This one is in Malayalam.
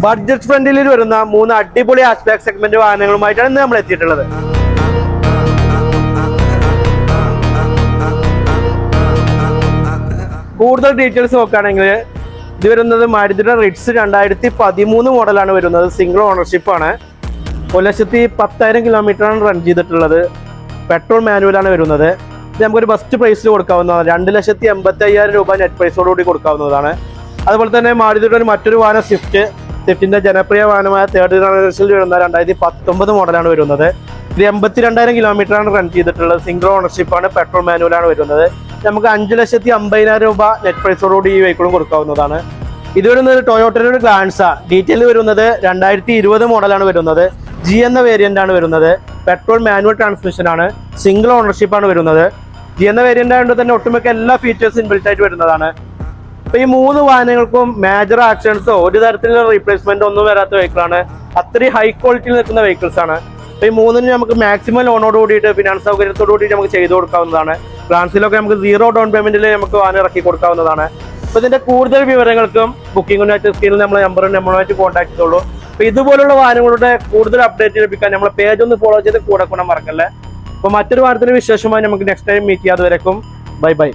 ബഡ്ജറ്റ് ഫ്രണ്ടിൽ വരുന്ന 3 അടിപൊളി ഹാച്ച്ബാക്ക് സെഗ്മെന്റ് വാഹനങ്ങളുമായിട്ടാണ് ഇന്ന് നമ്മൾ എത്തിയിട്ടുള്ളത്. കൂടുതൽ ഡീറ്റെയിൽസ് നോക്കുകയാണെങ്കിൽ ഇത് വരുന്നത് മാരുതിയുടെ റിറ്റ്സ് 2013 മോഡലാണ് വരുന്നത്. സിംഗിൾ ഓണർഷിപ്പ് ആണ്. 1,10,000 കിലോമീറ്ററാണ് റൺ ചെയ്തിട്ടുള്ളത്. പെട്രോൾ മാനുവലാണ് വരുന്നത്. ഇത് നമുക്കൊരു ബെസ്റ്റ് പ്രൈസിൽ കൊടുക്കാവുന്നതാണ്. 2,85,000 രൂപ നെറ്റ് പ്രൈസോടുകൂടി കൊടുക്കാവുന്നതാണ്. അതുപോലെ തന്നെ മാരുതിയുടെ മറ്റൊരു വാഹനം സ്വിഫ്റ്റിന്റെ ജനപ്രിയ വാഹനമായ തേർഡ് ജനറേഷനിൽ വരുന്ന 2019 മോഡലാണ് വരുന്നത്. ഇത് 82,000 കിലോമീറ്ററാണ് റൺ ചെയ്തിട്ടുള്ളത്. സിംഗിൾ ഓണർഷിപ്പാണ്. പെട്രോൾ മാനുവലാണ് വരുന്നത്. നമുക്ക് 5,50,000 രൂപ നെറ്റ് പ്രൈസോടുകൂടി ഈ വെഹിക്കിളും കൊടുക്കാവുന്നതാണ്. ഇത് വരുന്നത് ടൊയോട്ടയുടെ ഗ്ലാൻസ. ഡീറ്റെയിൽ വരുന്നത് 2020 മോഡലാണ് വരുന്നത്. ജി എന്ന വേരിയന്റ് ആണ് വരുന്നത്. പെട്രോൾ മാനുവൽ ട്രാൻസ്മിഷൻ ആണ്. സിംഗിൾ ഓണർഷിപ്പ് ആണ് വരുന്നത്. ജി എന്ന വേരിയന്റ് ആയതുകൊണ്ട് തന്നെ ഒട്ടുമിക്ക എല്ലാ ഫീച്ചേഴ്സും ഇൻബിൽറ്റ് ആയിട്ട് വരുന്നതാണ്. അപ്പൊ ഈ 3 വാഹനങ്ങൾക്കും മേജർ ആക്സിഡൻസോ ഒരു തരത്തിലുള്ള റീപ്ലേസ്മെന്റ് ഒന്നും വരാത്ത വെഹിക്കിളാണ്. അത്രയും ഹൈ ക്വാളിറ്റിയിൽ നിൽക്കുന്ന വെഹിക്കിൾസ് ആണ്. അപ്പൊ ഈ 3നും നമുക്ക് മാക്സിമം ലോണോട് കൂടിയിട്ട് ഫിനാൻസ് സൗകര്യത്തോട് കൂടിയിട്ട് നമുക്ക് ചെയ്തു കൊടുക്കാവുന്നതാണ്. ഫ്രാൻസിലൊക്കെ നമുക്ക് 0 ഡൗൺ പേയ്മെന്റിൽ നമുക്ക് വാഹനം ഇറക്കി കൊടുക്കാവുന്നതാണ്. അപ്പൊ ഇതിന്റെ കൂടുതൽ വിവരങ്ങൾക്കും ബുക്കിംഗിനായിട്ട് സ്ക്രീനിൽ നമ്മളെ നമ്പറുമായിട്ട് കോൺടാക്ട് ചെയ്തോളൂ. അപ്പൊ ഇതുപോലുള്ള വാഹനങ്ങളുടെ കൂടുതൽ അപ്ഡേറ്റ് ലഭിക്കാൻ നമ്മളെ പേജ് ഒന്ന് ഫോളോ ചെയ്ത് കൂടെ മറക്കല്ലേ. അപ്പൊ മറ്റൊരു വാഹനത്തിന്റെ വിശേഷമായി നമുക്ക് നെക്സ്റ്റ് ടൈം മീറ്റ് ചെയ്യാതെ വരക്കും. Bye bye.